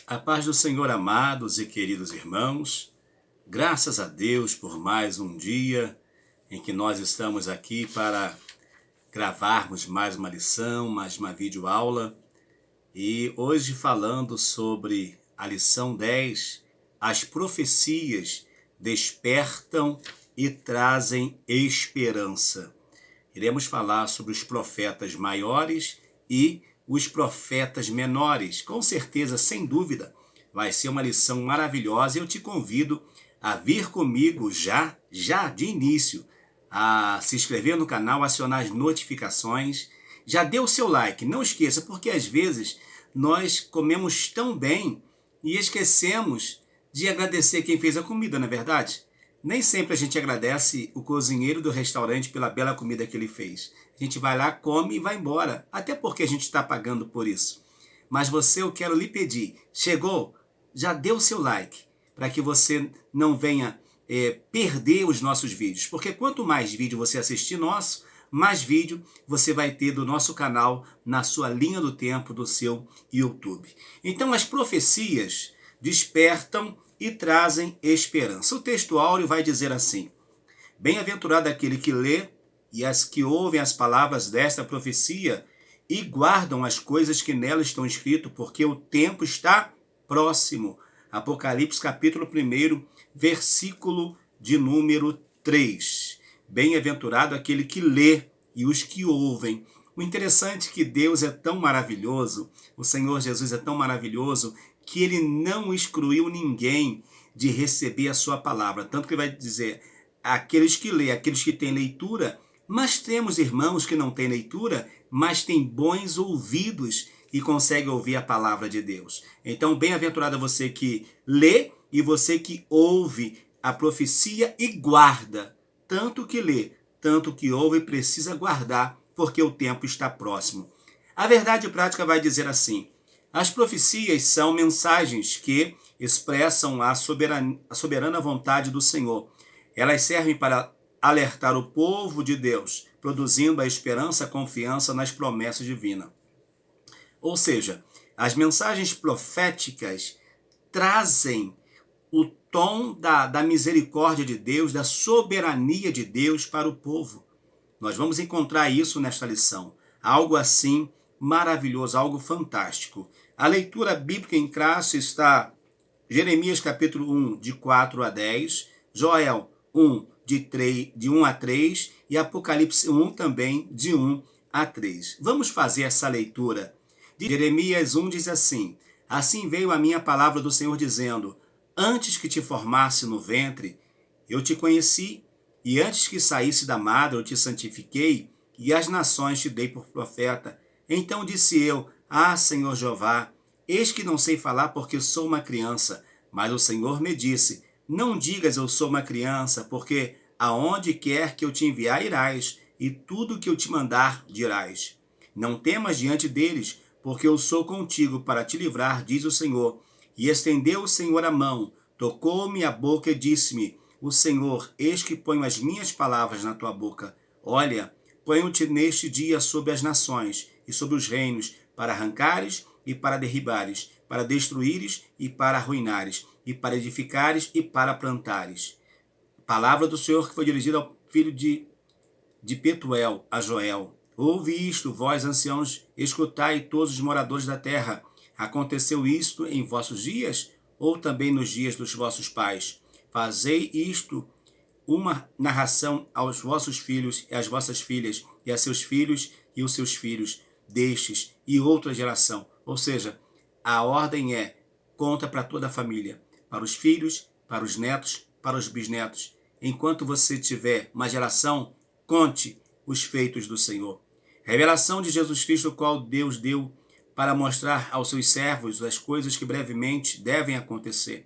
A paz do Senhor, amados e queridos irmãos, graças a Deus por mais um dia em que nós estamos aqui para gravarmos mais uma lição, mais uma videoaula. E hoje falando sobre a lição 10, as profecias despertam e trazem esperança. Iremos falar sobre os profetas maiores e os profetas menores. Com certeza, sem dúvida, vai ser uma lição maravilhosa e eu te convido a vir comigo já de início, a se inscrever no canal, acionar as notificações. Já dê o seu like, não esqueça, porque às vezes nós comemos tão bem e esquecemos de agradecer quem fez a comida, não é verdade? Nem sempre a gente agradece o cozinheiro do restaurante pela bela comida que ele fez. A gente vai lá, come e vai embora, até porque a gente está pagando por isso. Mas você, eu quero lhe pedir, chegou? Já dê o seu like, para que você não venha perder os nossos vídeos. Porque quanto mais vídeo você assistir nosso, mais vídeo você vai ter do nosso canal na sua linha do tempo do seu YouTube. Então as profecias despertam e trazem esperança. O texto áureo vai dizer assim: bem-aventurado aquele que lê e as que ouvem as palavras desta profecia e guardam as coisas que nela estão escritas, porque o tempo está próximo. Apocalipse capítulo 1, versículo de número 3. Bem-aventurado aquele que lê e os que ouvem. O interessante é que Deus é tão maravilhoso, o Senhor Jesus é tão maravilhoso, que ele não excluiu ninguém de receber a sua palavra. Tanto que ele vai dizer, aqueles que lê, aqueles que têm leitura, mas temos irmãos que não têm leitura, mas têm bons ouvidos e conseguem ouvir a palavra de Deus. Então, bem-aventurado é você que lê e você que ouve a profecia e guarda. Tanto que lê, tanto que ouve, precisa guardar, porque o tempo está próximo. A verdade prática vai dizer assim: as profecias são mensagens que expressam a soberana vontade do Senhor. Elas servem para alertar o povo de Deus, produzindo a esperança e a confiança nas promessas divinas. Ou seja, as mensagens proféticas trazem o tom da misericórdia de Deus, da soberania de Deus para o povo. Nós vamos encontrar isso nesta lição. Algo assim maravilhoso, algo fantástico. A leitura bíblica em classe está Jeremias capítulo 1, de 4 a 10, Joel 1, de 1 a 3 e Apocalipse 1 também, de 1 a 3. Vamos fazer essa leitura. Jeremias 1 diz assim: assim veio a minha palavra do Senhor dizendo, antes que te formasse no ventre, eu te conheci, e antes que saísse da madre eu te santifiquei, e as nações te dei por profeta. Então disse eu, Senhor Jeová, eis que não sei falar porque sou uma criança. Mas o Senhor me disse, não digas eu sou uma criança, porque aonde quer que eu te enviar irás, e tudo que eu te mandar dirás. Não temas diante deles, porque eu sou contigo para te livrar, diz o Senhor. E estendeu o Senhor a mão, tocou-me a boca e disse-me, o Senhor, eis que ponho as minhas palavras na tua boca. Olha, ponho-te neste dia sobre as nações e sobre os reinos, para arrancares e para derribares, para destruíres e para arruinares, e para edificares e para plantares. Palavra do Senhor que foi dirigida ao filho de Petuel, a Joel. Ouve isto, vós anciãos, escutai todos os moradores da terra. Aconteceu isto em vossos dias, ou também nos dias dos vossos pais? Fazei isto uma narração aos vossos filhos e às vossas filhas, e a seus filhos e os seus filhos, destes e outra geração. Ou seja, a ordem é, conta para toda a família, para os filhos, para os netos, para os bisnetos. Enquanto você tiver uma geração, conte os feitos do Senhor. Revelação de Jesus Cristo, qual Deus deu para mostrar aos seus servos as coisas que brevemente devem acontecer.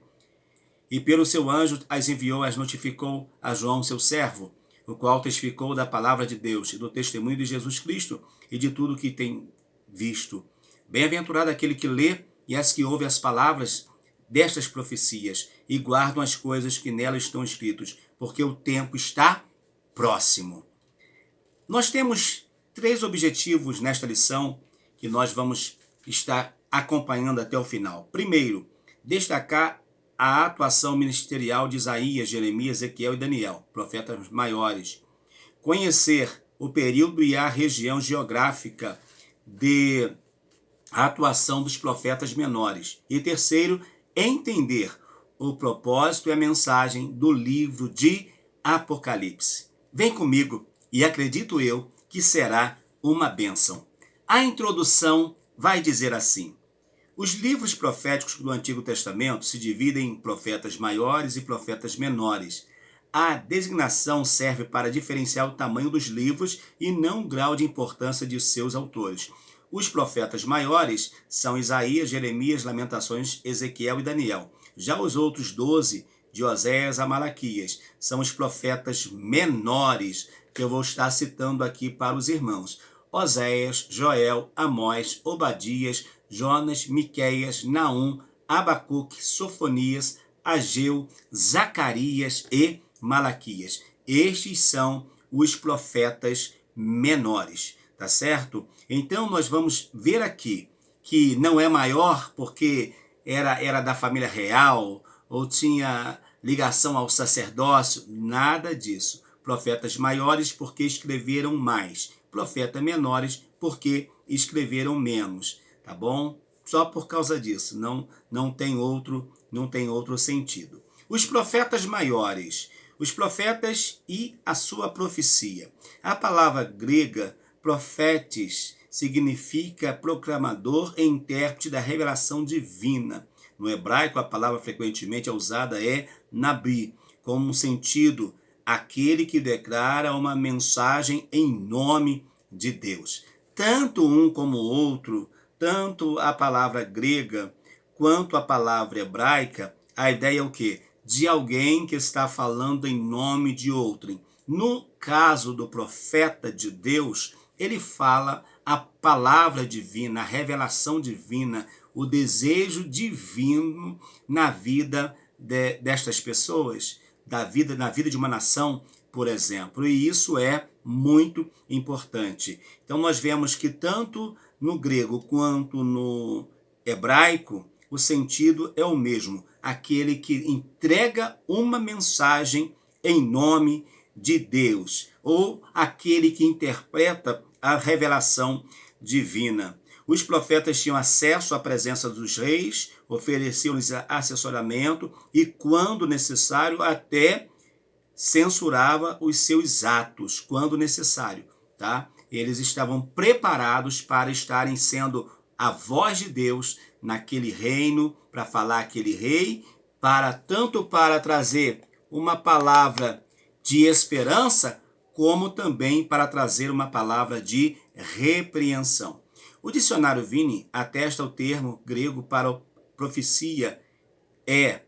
E pelo seu anjo as enviou, as notificou a João, seu servo, o qual testificou da palavra de Deus e do testemunho de Jesus Cristo e de tudo que tem visto. Bem-aventurado aquele que lê e as que ouve as palavras destas profecias e guardam as coisas que nelas estão escritas, porque o tempo está próximo. Nós temos 3 objetivos nesta lição que nós vamos estar acompanhando até o final. Primeiro, destacar a atuação ministerial de Isaías, Jeremias, Ezequiel e Daniel, profetas maiores. Conhecer o período e a região geográfica de atuação dos profetas menores. E terceiro, entender o propósito e a mensagem do livro de Apocalipse. Vem comigo e acredito eu que será uma bênção. A introdução vai dizer assim: os livros proféticos do Antigo Testamento se dividem em profetas maiores e profetas menores. A designação serve para diferenciar o tamanho dos livros e não o grau de importância de seus autores. Os profetas maiores são Isaías, Jeremias, Lamentações, Ezequiel e Daniel. Já os outros 12, de Oséias a Malaquias, são os profetas menores, que eu vou estar citando aqui para os irmãos. Oséias, Joel, Amós, Obadias, Jonas, Miqueias, Naum, Abacuque, Sofonias, Ageu, Zacarias e Malaquias. Estes são os profetas menores, tá certo? Então nós vamos ver aqui que não é maior porque era da família real ou tinha ligação ao sacerdócio, nada disso. Profetas maiores porque escreveram mais, profetas menores porque escreveram menos, tá bom? Só por causa disso, não tem outro sentido. Os profetas maiores, os profetas e a sua profecia. A palavra grega profetes significa proclamador e intérprete da revelação divina. No hebraico, a palavra frequentemente usada é nabi, como um sentido aquele que declara uma mensagem em nome de Deus. Tanto um como o outro, tanto a palavra grega quanto a palavra hebraica, a ideia é o quê? De alguém que está falando em nome de outrem. No caso do profeta de Deus, ele fala a palavra divina, a revelação divina, o desejo divino na vida destas pessoas, na vida de uma nação, por exemplo. E isso é muito importante. Então nós vemos que tanto no grego quanto no hebraico, o sentido é o mesmo. Aquele que entrega uma mensagem em nome de Deus, ou aquele que interpreta a revelação divina. Os profetas tinham acesso à presença dos reis, ofereciam-lhes assessoramento e, quando necessário, até censurava os seus atos, quando necessário, tá? Eles estavam preparados para estarem sendo a voz de Deus naquele reino, para falar aquele rei, tanto para trazer uma palavra de esperança, como também para trazer uma palavra de repreensão. O dicionário Vini atesta o termo grego para profecia é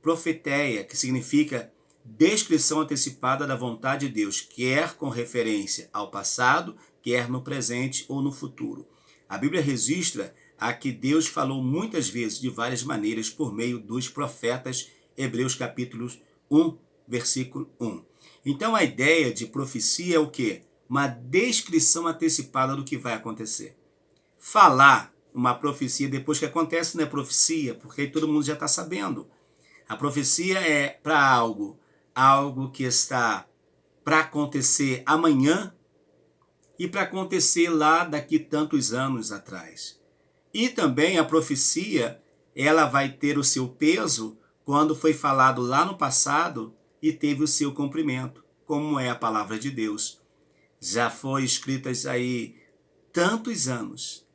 profeteia, que significa descrição antecipada da vontade de Deus, quer com referência ao passado, quer no presente ou no futuro. A Bíblia registra a que Deus falou muitas vezes de várias maneiras por meio dos profetas, Hebreus capítulo 1, versículo 1. Então a ideia de profecia é o quê? Uma descrição antecipada do que vai acontecer. Falar uma profecia depois que acontece não é profecia, porque todo mundo já está sabendo. A profecia é para algo que está para acontecer amanhã e para acontecer lá daqui tantos anos atrás. E também a profecia, ela vai ter o seu peso quando foi falado lá no passado e teve o seu cumprimento, como é a palavra de Deus. Já foi escrita aí tantos anos,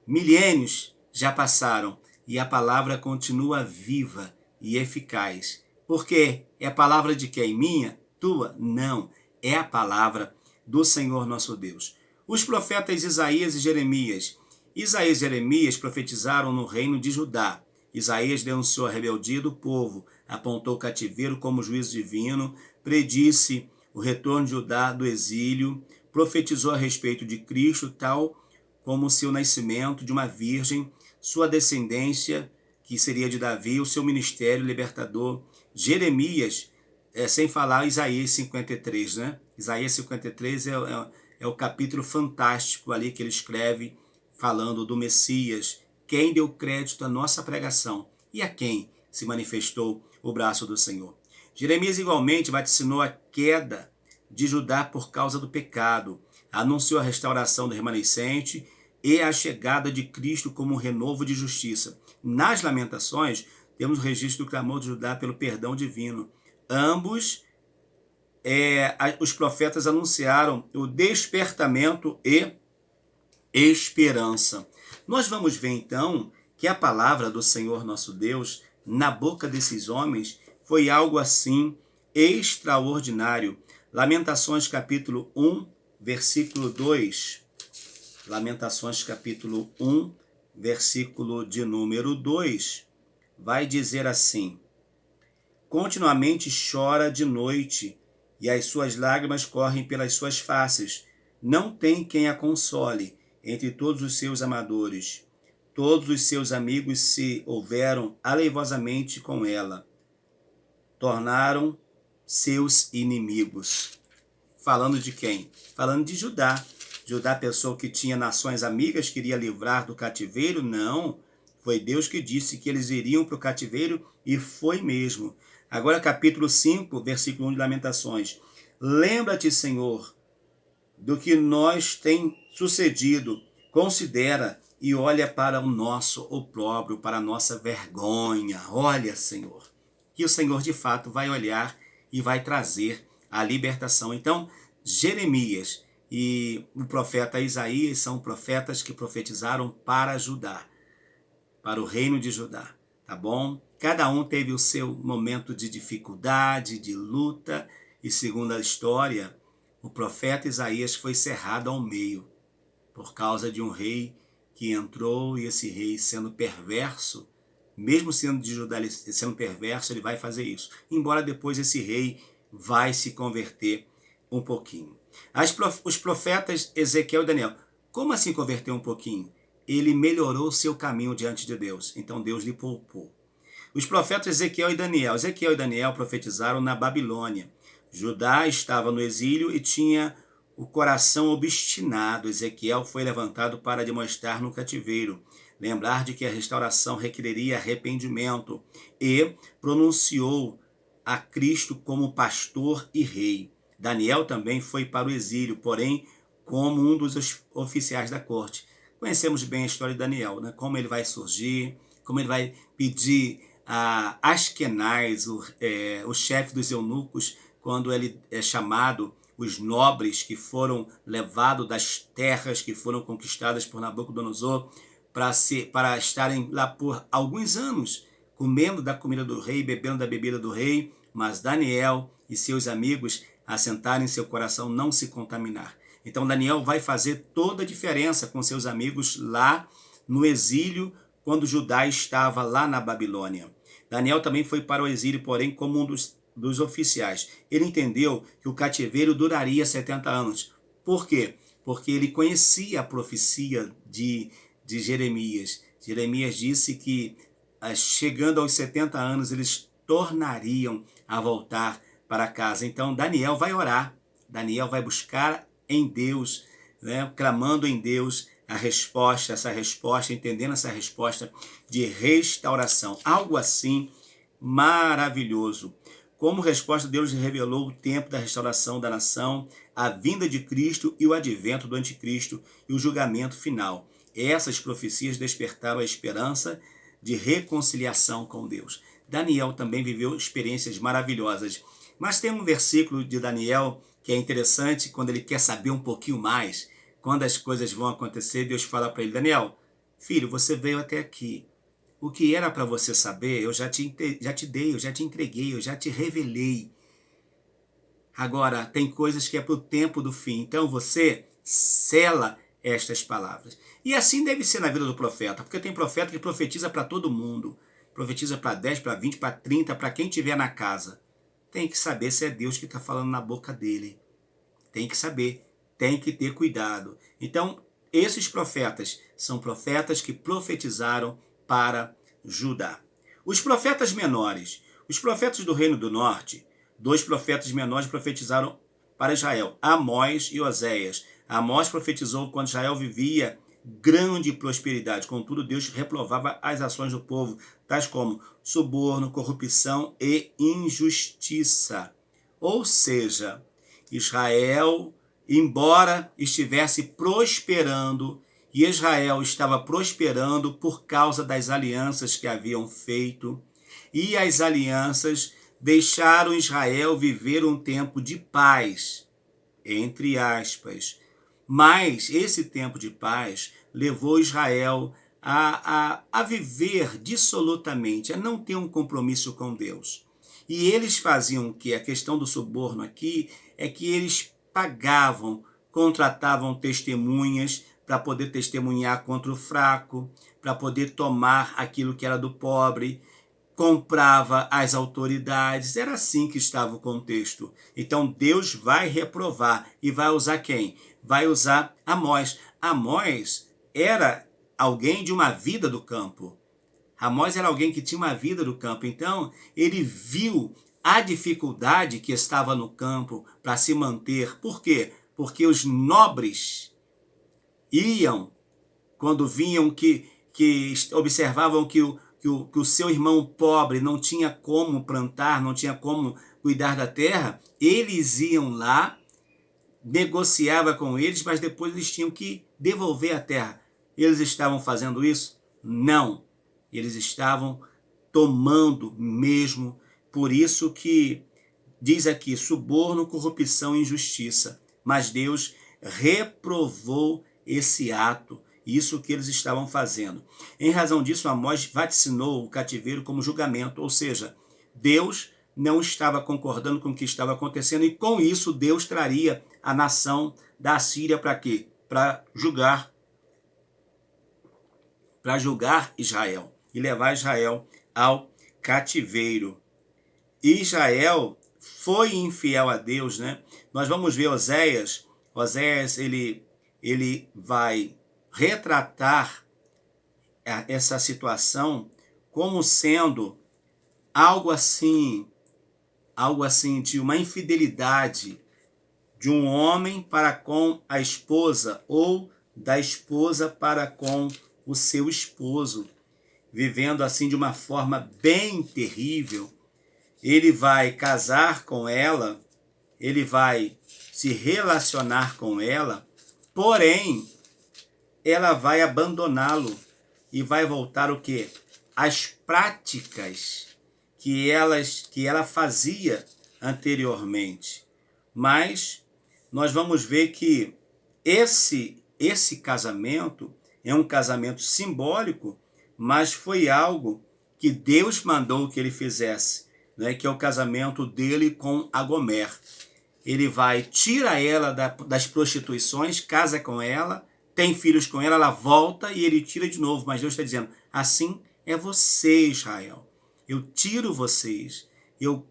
milênios já passaram e a palavra continua viva e eficaz. Porque é a palavra de quem? Minha? Tua? Não. É a palavra do Senhor nosso Deus. Os profetas Isaías e Jeremias. Isaías e Jeremias profetizaram no reino de Judá. Isaías denunciou a rebeldia do povo, apontou o cativeiro como juízo divino, predisse o retorno de Judá do exílio, profetizou a respeito de Cristo, tal como o seu nascimento de uma virgem, sua descendência, que seria de Davi, o seu ministério libertador. Jeremias, sem falar Isaías 53, né? Isaías 53 é o capítulo fantástico ali que ele escreve, falando do Messias, quem deu crédito à nossa pregação. e a quem se manifestou o braço do Senhor. Jeremias igualmente vaticinou a queda de Judá por causa do pecado, anunciou a restauração do remanescente e a chegada de Cristo como um renovo de justiça. Nas Lamentações, temos o registro do clamor de Judá pelo perdão divino. Ambos, os profetas anunciaram o despertamento e esperança. Nós vamos ver então que a palavra do Senhor nosso Deus, na boca desses homens, foi algo assim extraordinário. Lamentações capítulo 1, versículo 2. Lamentações capítulo 1, versículo de número 2, vai dizer assim: continuamente chora de noite, e as suas lágrimas correm pelas suas faces. Não tem quem a console entre todos os seus amadores. Todos os seus amigos se houveram aleivosamente com ela. Tornaram seus inimigos. Falando de quem? Falando de Judá. Judá pensou que tinha nações amigas, queria livrar do cativeiro? Não. Foi Deus que disse que eles iriam para o cativeiro e foi mesmo. Agora capítulo 5, versículo 1 de Lamentações. Lembra-te, Senhor, do que nos tem sucedido. Considera e olha para o nosso opróbrio, para a nossa vergonha. Olha, Senhor. Que o Senhor de fato vai olhar e vai trazer a libertação. Então, Jeremias e o profeta Isaías são profetas que profetizaram para Judá, para o reino de Judá, tá bom? Cada um teve o seu momento de dificuldade, de luta, e segundo a história, o profeta Isaías foi cerrado ao meio, por causa de um rei que entrou, e esse rei, sendo perverso, mesmo sendo de Judá, sendo perverso, ele vai fazer isso. Embora depois esse rei vai se converter um pouquinho. Os profetas Ezequiel e Daniel, como assim converter um pouquinho? Ele melhorou seu caminho diante de Deus, então Deus lhe poupou. Os profetas Ezequiel e Daniel profetizaram na Babilônia. Judá estava no exílio e tinha o coração obstinado. Ezequiel foi levantado para demonstrar no cativeiro, lembrar de que a restauração requereria arrependimento, e pronunciou a Cristo como pastor e rei. Daniel também foi para o exílio, porém como um dos oficiais da corte. Conhecemos bem a história de Daniel, né? Como ele vai surgir, como ele vai pedir a Askenaz, o chefe dos eunucos, quando ele é chamado, os nobres que foram levados das terras que foram conquistadas por Nabucodonosor, para estarem lá por alguns anos, comendo da comida do rei, bebendo da bebida do rei, mas Daniel e seus amigos assentarem seu coração não se contaminar. Então Daniel vai fazer toda a diferença com seus amigos lá no exílio, quando Judá estava lá na Babilônia. Daniel também foi para o exílio, porém como um dos oficiais. Ele entendeu que o cativeiro duraria 70 anos. Por quê? Porque ele conhecia a profecia de Jeremias. Jeremias disse que chegando aos 70 anos eles tornariam a voltar para casa. Então Daniel vai orar, Daniel vai buscar em Deus, né, clamando em Deus essa resposta, entendendo essa resposta de restauração. Algo assim maravilhoso. Como resposta, Deus revelou o tempo da restauração da nação, a vinda de Cristo e o advento do anticristo e o julgamento final. Essas profecias despertaram a esperança de reconciliação com Deus. Daniel também viveu experiências maravilhosas. Mas tem um versículo de Daniel que é interessante, quando ele quer saber um pouquinho mais, quando as coisas vão acontecer, Deus fala para ele: Daniel, filho, você veio até aqui. O que era para você saber, eu já te dei, eu já te entreguei, eu já te revelei. Agora, tem coisas que é para o tempo do fim. Então você sela estas palavras. E assim deve ser na vida do profeta, porque tem profeta que profetiza para todo mundo. Profetiza para 10, para 20, para 30, para quem estiver na casa. Tem que saber se é Deus que está falando na boca dele. Tem que saber, tem que ter cuidado. Então, esses profetas são profetas que profetizaram para Judá. Os profetas menores, os profetas do Reino do Norte, 2 profetas menores profetizaram para Israel, Amós e Oséias. Amós profetizou quando Israel vivia grande prosperidade. Contudo, Deus reprovava as ações do povo, tais como suborno, corrupção e injustiça. Ou seja, Israel, embora estivesse prosperando, e Israel estava prosperando por causa das alianças que haviam feito, e as alianças deixaram Israel viver um tempo de paz, entre aspas. Mas esse tempo de paz levou Israel a viver dissolutamente, a não ter um compromisso com Deus. E eles faziam o que? A questão do suborno aqui é que eles pagavam, contratavam testemunhas para poder testemunhar contra o fraco, para poder tomar aquilo que era do pobre, comprava as autoridades. Era assim que estava o contexto. Então Deus vai reprovar e vai usar quem? Vai usar Amós. Amós era alguém de uma vida do campo. Amós era alguém que tinha uma vida do campo. Então ele viu a dificuldade que estava no campo para se manter. Por quê? Porque os nobres iam, quando vinham que observavam que o seu irmão pobre não tinha como plantar, não tinha como cuidar da terra, eles iam lá, negociava com eles, mas depois eles tinham que devolver a terra. Eles estavam fazendo isso? Não. Eles estavam tomando mesmo. Por isso que diz aqui, suborno, corrupção e injustiça. Mas Deus reprovou esse ato, isso que eles estavam fazendo. Em razão disso, Amós vaticinou o cativeiro como julgamento, ou seja, Deus não estava concordando com o que estava acontecendo, e com isso Deus traria a nação da Assíria para quê? Para julgar Israel e levar Israel ao cativeiro. Israel foi infiel a Deus, né? Nós vamos ver Oséias, ele vai retratar essa situação como sendo algo assim de uma infidelidade de um homem para com a esposa ou da esposa para com o seu esposo, vivendo assim de uma forma bem terrível. Ele vai casar com ela, ele vai se relacionar com ela, porém ela vai abandoná-lo e vai voltar o quê? As práticas que ela fazia anteriormente. Mas nós vamos ver que esse casamento é um casamento simbólico, mas foi algo que Deus mandou que ele fizesse, né? Que é o casamento dele com a Gomer. Ele vai, tira ela das prostituições, casa com ela, tem filhos com ela, ela volta e ele tira de novo. Mas Deus está dizendo, assim é você, Israel. Eu tiro vocês, eu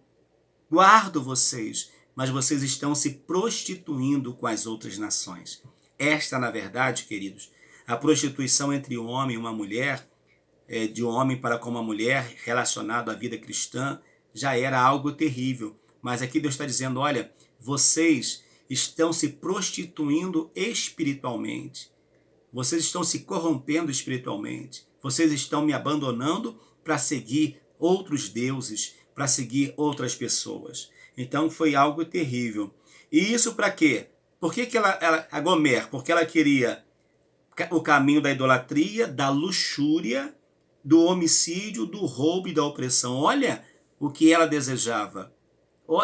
guardo vocês, mas vocês estão se prostituindo com as outras nações. Esta, na verdade, queridos, a prostituição entre um homem e uma mulher, de um homem para com uma mulher, relacionado à vida cristã, já era algo terrível. Mas aqui Deus está dizendo, olha, vocês estão se prostituindo espiritualmente. Vocês estão se corrompendo espiritualmente. Vocês estão me abandonando para seguir outros deuses, para seguir outras pessoas. Então foi algo terrível. E isso para quê? Por que a Gomer? Porque ela queria o caminho da idolatria, da luxúria, do homicídio, do roubo e da opressão. Olha o que ela desejava.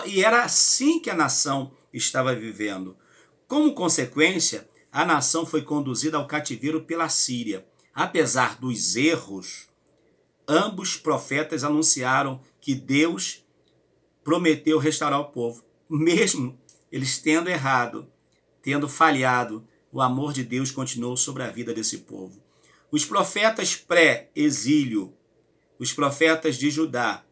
E era assim que a nação estava vivendo. Como consequência, a nação foi conduzida ao cativeiro pela Síria. Apesar dos erros, ambos profetas anunciaram que Deus prometeu restaurar o povo. Mesmo eles tendo errado, tendo falhado, o amor de Deus continuou sobre a vida desse povo. Os profetas pré-exílio, os profetas de Judá,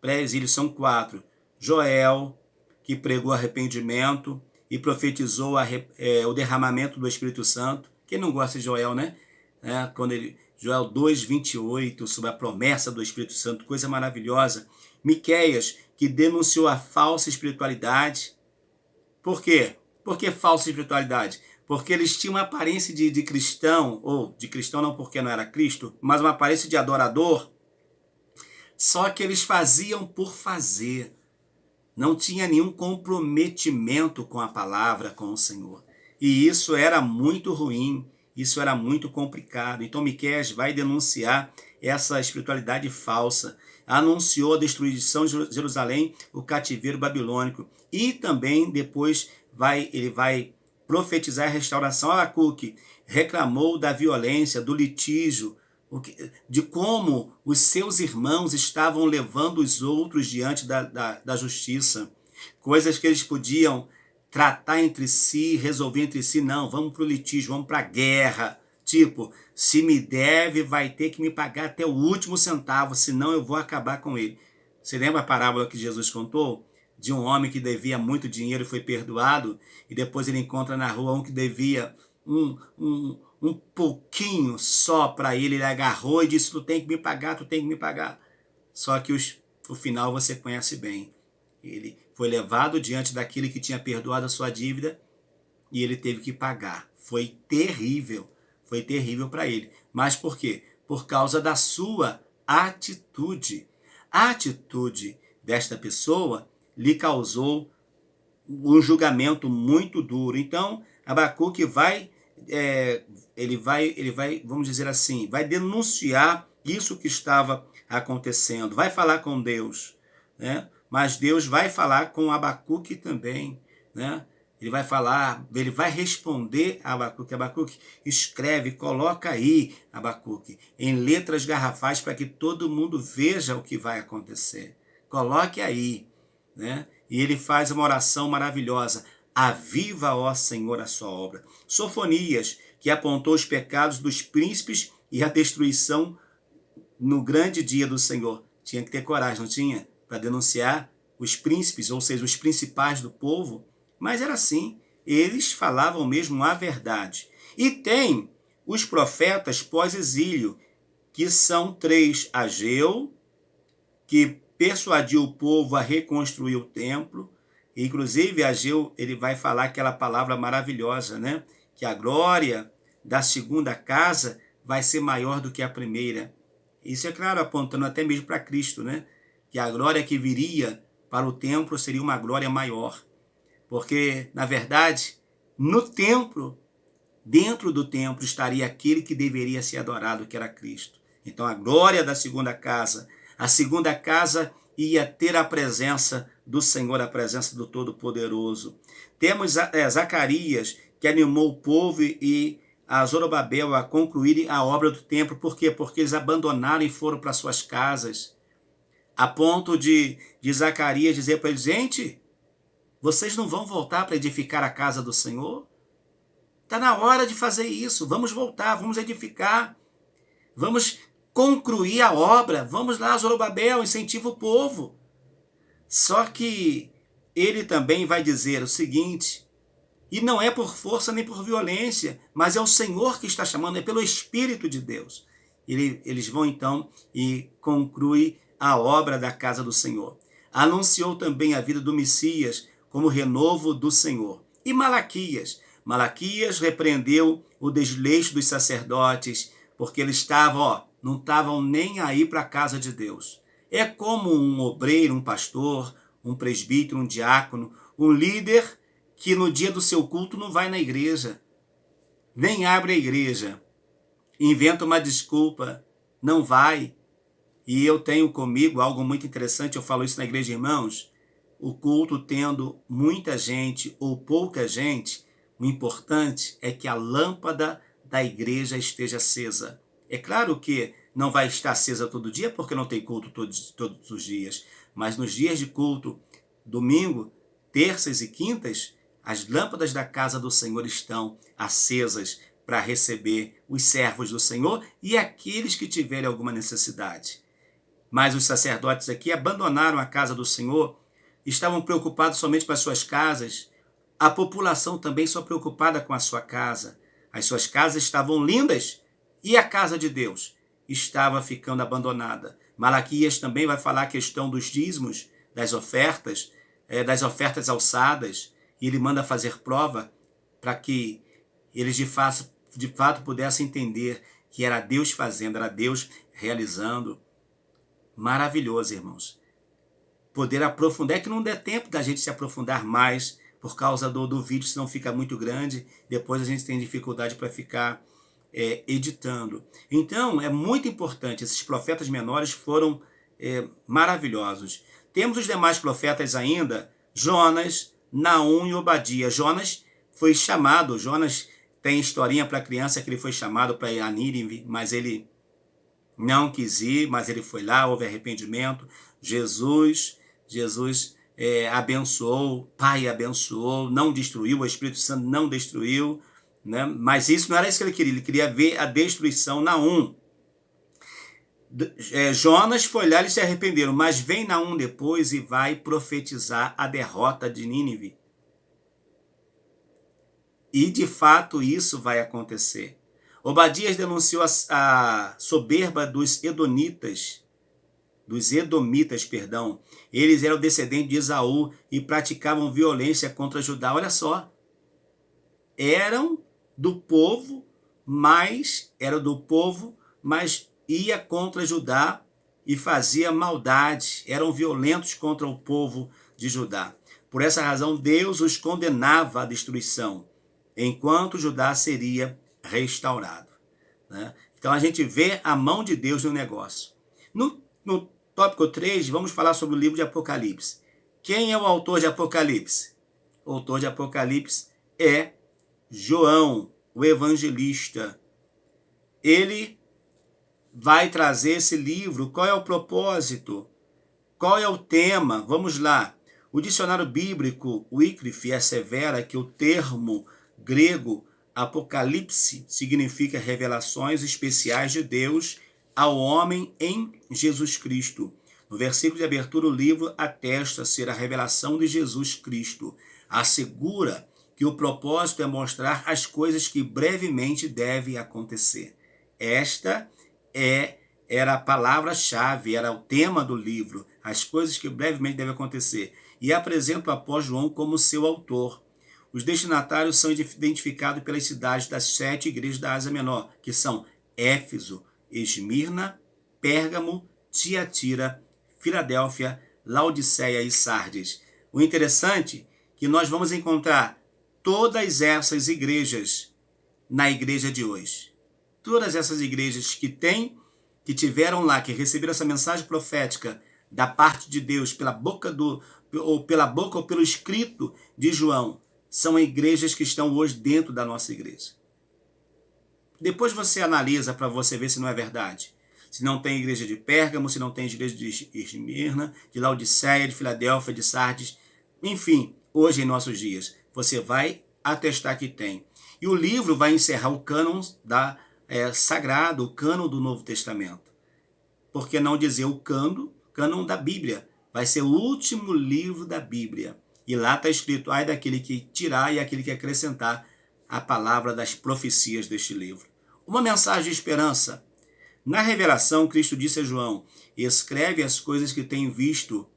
pré-exílio são 4. Joel, que pregou arrependimento e profetizou o derramamento do Espírito Santo. Quem não gosta de Joel, né? Joel 2:28, sobre a promessa do Espírito Santo, coisa maravilhosa. Miqueias, que denunciou a falsa espiritualidade. Por quê? Por que falsa espiritualidade? porque eles tinham uma aparência de cristão, ou de cristão não porque não era Cristo, mas uma aparência de adorador, só que eles faziam por fazer. Não tinha nenhum comprometimento com a palavra, com o Senhor. E isso era muito ruim, isso era muito complicado. Então Miqueias vai denunciar essa espiritualidade falsa. Anunciou a destruição de Jerusalém, o cativeiro babilônico. E também depois ele vai profetizar a restauração. Abacuque reclamou da violência, do litígio, de como os seus irmãos estavam levando os outros diante da justiça. Coisas que eles podiam tratar entre si, resolver entre si. Não, vamos para o litígio, vamos para a guerra. Tipo, se me deve, vai ter que me pagar até o último centavo, senão eu vou acabar com ele. Você lembra a parábola que Jesus contou? De um homem que devia muito dinheiro e foi perdoado, e depois ele encontra na rua um que devia um pouquinho só para ele. Ele agarrou e disse: tu tem que me pagar, tu tem que me pagar. Só que o final você conhece bem. Ele foi levado diante daquele que tinha perdoado a sua dívida e ele teve que pagar. Foi terrível para ele. Mas por quê? Por causa da sua atitude. A atitude desta pessoa lhe causou um julgamento muito duro. Então, Abacuque ele vai, vamos dizer assim, vai denunciar isso que estava acontecendo, vai falar com Deus, né? Mas Deus vai falar com Abacuque também, né? Ele vai responder a Abacuque. Abacuque, escreve, coloca aí, Abacuque, em letras garrafais para que todo mundo veja o que vai acontecer. Coloque aí, né? E ele faz uma oração maravilhosa. Aviva, ó Senhor, a sua obra. Sofonias, que apontou os pecados dos príncipes e a destruição no grande dia do Senhor. Tinha que ter coragem, não tinha? Para denunciar os príncipes, ou seja, os principais do povo. Mas era assim, eles falavam mesmo a verdade. E tem os profetas pós-exílio, que são 3. Ageu, que persuadiu o povo a reconstruir o templo. Inclusive, Ageu, ele vai falar aquela palavra maravilhosa, né? Que a glória da segunda casa vai ser maior do que a primeira. Isso é claro, apontando até mesmo para Cristo, né? Que a glória que viria para o templo seria uma glória maior. Porque, na verdade, no templo, dentro do templo, estaria aquele que deveria ser adorado, que era Cristo. Então, a glória da segunda casa. A segunda casa ia ter a presença do Senhor, a presença do Todo-Poderoso. Temos Zacarias, que animou o povo e a Zorobabel a concluírem a obra do templo. Por quê? Porque eles abandonaram e foram para suas casas. A ponto de Zacarias dizer para eles: gente, vocês não vão voltar para edificar a casa do Senhor? Está na hora de fazer isso. Vamos voltar, vamos edificar. Vamos concluir a obra. Vamos lá, Zorobabel, incentiva o povo. Só que ele também vai dizer o seguinte: e não é por força nem por violência, mas é o Senhor que está chamando, é pelo Espírito de Deus. Eles vão então e concluem a obra da casa do Senhor. Anunciou também a vida do Messias como renovo do Senhor. E Malaquias repreendeu o desleixo dos sacerdotes, porque eles não estavam nem aí para a casa de Deus. É como um obreiro, um pastor, um presbítero, um diácono, um líder que no dia do seu culto não vai na igreja, nem abre a igreja, inventa uma desculpa, não vai. E eu tenho comigo algo muito interessante, eu falo isso na igreja, irmãos. O culto tendo muita gente ou pouca gente, o importante é que a lâmpada da igreja esteja acesa. É claro que não vai estar acesa todo dia, porque não tem culto todos os dias. Mas nos dias de culto, domingo, terças e quintas, as lâmpadas da casa do Senhor estão acesas para receber os servos do Senhor e aqueles que tiverem alguma necessidade. Mas os sacerdotes aqui abandonaram a casa do Senhor, estavam preocupados somente com as suas casas. A população também só preocupada com a sua casa. As suas casas estavam lindas e a casa de Deus estava ficando abandonada. Malaquias também vai falar a questão dos dízimos, das ofertas alçadas, e ele manda fazer prova para que eles de fato pudessem entender que era Deus fazendo, era Deus realizando. Maravilhoso, irmãos. Poder aprofundar, é que não dê tempo da gente se aprofundar mais por causa do vídeo, senão fica muito grande, depois a gente tem dificuldade para ficar editando. Então, é muito importante, esses profetas menores foram maravilhosos. Temos os demais profetas ainda, Jonas, Naum e Obadia. Jonas foi chamado, Jonas tem historinha para criança que ele foi chamado para ir a Nínive, mas ele não quis ir, mas ele foi lá, houve arrependimento. Jesus abençoou, Pai abençoou, não destruiu, o Espírito Santo não destruiu, né? Mas isso não era isso que ele queria ver a destruição. Naum. Jonas foi lá, eles se arrependeram, mas vem Naum depois e vai profetizar a derrota de Nínive. E de fato isso vai acontecer. Obadias denunciou a soberba dos edomitas. Eles eram descendentes de Esaú e praticavam violência contra Judá. Olha só, eram do povo, mas ia contra Judá e fazia maldade. Eram violentos contra o povo de Judá. Por essa razão, Deus os condenava à destruição, enquanto Judá seria restaurado, né? Então a gente vê a mão de Deus no negócio. No tópico 3, vamos falar sobre o livro de Apocalipse. Quem é o autor de Apocalipse? O autor de Apocalipse é João, o evangelista. Ele vai trazer esse livro. Qual é o propósito? Qual é o tema? Vamos lá. O dicionário bíblico Wycliffe assevera que o termo grego Apocalipse significa revelações especiais de Deus ao homem em Jesus Cristo. No versículo de abertura, o livro atesta ser a revelação de Jesus Cristo. Assegura que o propósito é mostrar as coisas que brevemente devem acontecer. Esta era a palavra-chave, era o tema do livro, as coisas que brevemente devem acontecer. E apresenta o apóstolo João como seu autor. Os destinatários são identificados pelas cidades das 7 igrejas da Ásia Menor, que são Éfeso, Esmirna, Pérgamo, Tiatira, Filadélfia, Laodiceia e Sardes. O interessante é que nós vamos encontrar todas essas igrejas na igreja de hoje. Todas essas igrejas que tiveram lá, que receberam essa mensagem profética da parte de Deus pela boca ou pelo escrito de João, são igrejas que estão hoje dentro da nossa igreja. Depois você analisa para você ver se não é verdade. Se não tem igreja de Pérgamo, se não tem igreja de Esmirna, de Laodiceia, de Filadélfia, de Sardes. Enfim, hoje em nossos dias, você vai atestar que tem. E o livro vai encerrar o cânon sagrado, o cânon do Novo Testamento. Por que não dizer o cânon da Bíblia? Vai ser o último livro da Bíblia. E lá está escrito, ai daquele que tirar e aquele que acrescentar a palavra das profecias deste livro. Uma mensagem de esperança. Na revelação, Cristo disse a João, escreve as coisas que tem visto,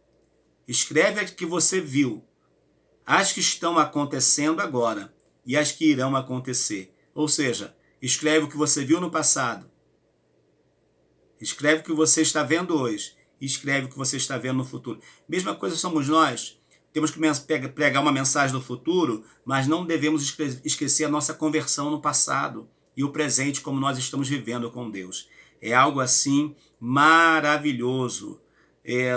escreve as que você viu, as que estão acontecendo agora e as que irão acontecer. Ou seja, escreve o que você viu no passado, escreve o que você está vendo hoje, escreve o que você está vendo no futuro. Mesma coisa somos nós. Temos que pregar uma mensagem do futuro, mas não devemos esquecer a nossa conversão no passado e o presente como nós estamos vivendo com Deus. É algo assim maravilhoso.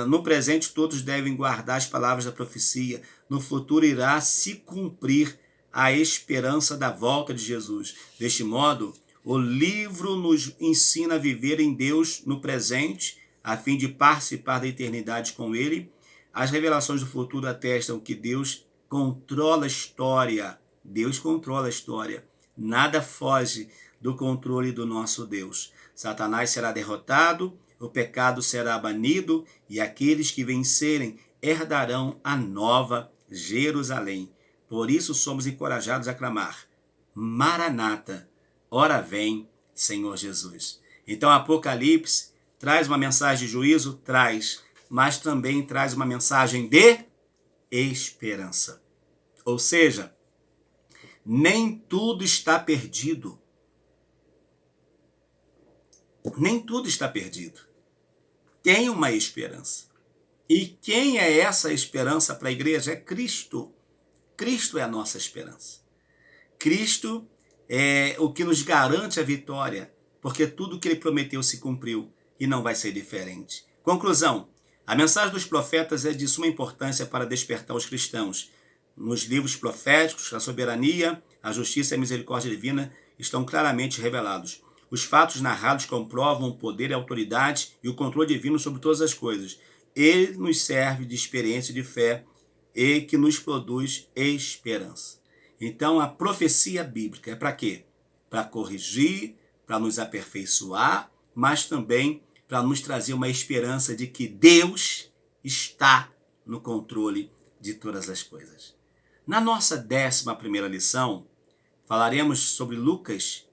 No presente todos devem guardar as palavras da profecia. No futuro irá se cumprir a esperança da volta de Jesus. Deste modo, o livro nos ensina a viver em Deus no presente, a fim de participar da eternidade com Ele. As revelações do futuro atestam que Deus controla a história. Deus controla a história. Nada foge do controle do nosso Deus. Satanás será derrotado, o pecado será banido e aqueles que vencerem herdarão a nova Jerusalém. Por isso somos encorajados a clamar, Maranata, ora vem, Senhor Jesus. Então Apocalipse traz uma mensagem de juízo? Traz, mas também traz uma mensagem de esperança. Ou seja, Nem tudo está perdido. Nem tudo está perdido. Tem uma esperança. E quem é essa esperança para a igreja? É Cristo. Cristo é a nossa esperança. Cristo é o que nos garante a vitória, porque tudo que ele prometeu se cumpriu e não vai ser diferente. Conclusão: a mensagem dos profetas é de suma importância para despertar os cristãos. Nos livros proféticos, a soberania, a justiça e a misericórdia divina estão claramente revelados. Os fatos narrados comprovam o poder e a autoridade e o controle divino sobre todas as coisas. Ele nos serve de experiência de fé e que nos produz esperança. Então, a profecia bíblica é para quê? Para corrigir, para nos aperfeiçoar, mas também para nos trazer uma esperança de que Deus está no controle de todas as coisas. Na nossa 11ª lição, falaremos sobre Lucas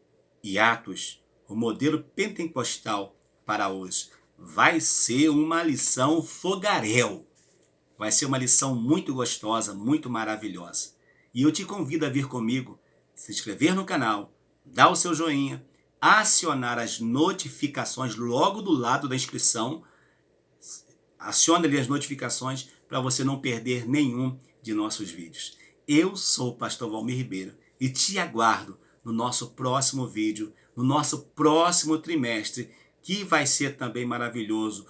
e Atos, o modelo pentecostal para hoje. Vai ser uma lição fogaréu. Vai ser uma lição muito gostosa, muito maravilhosa. E eu te convido a vir comigo, se inscrever no canal, dar o seu joinha, acionar as notificações logo do lado da inscrição. Acione ali as notificações para você não perder nenhum de nossos vídeos. Eu sou o pastor Valmir Ribeiro e te aguardo no nosso próximo vídeo, no nosso próximo trimestre, que vai ser também maravilhoso.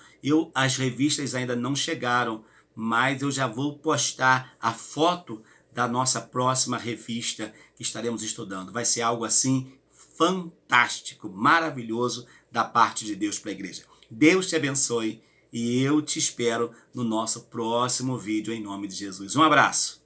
As revistas ainda não chegaram, mas eu já vou postar a foto da nossa próxima revista que estaremos estudando. Vai ser algo assim fantástico, maravilhoso da parte de Deus para a igreja. Deus te abençoe e eu te espero no nosso próximo vídeo em nome de Jesus. Um abraço!